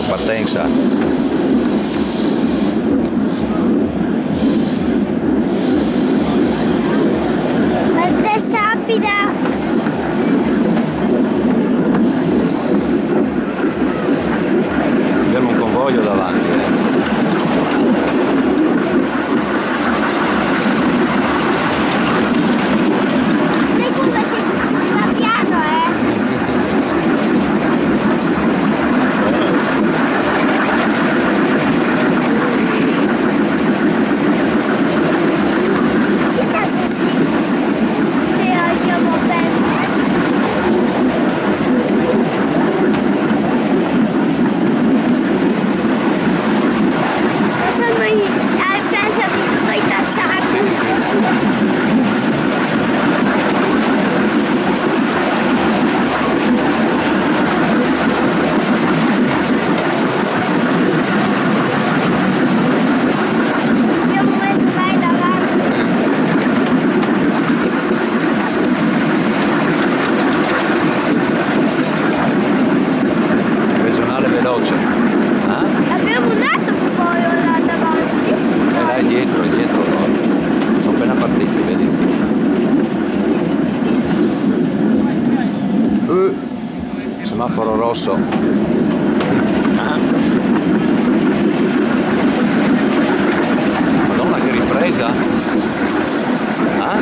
partenza. Parte rapida. Abbiamo un convoglio davanti. Sai come si va piano, Chissà se andiamo bene. Adesso noi penso di tutto incassato. Sì, sì. Abbiamo messo vai davanti. Regionale veloce. Ah? Abbiamo un altro poi là davanti. Là è dietro loro. Sono appena partiti, vedi? Semaforo rosso. Ah? Madonna che ripresa! Ah?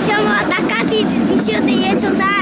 Siamo attaccati vicino degli soldati.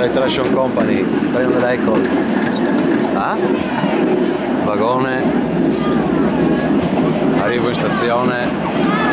delle Traction Company, treno dell'Ecol. Ah? Vagone. Arrivo in stazione.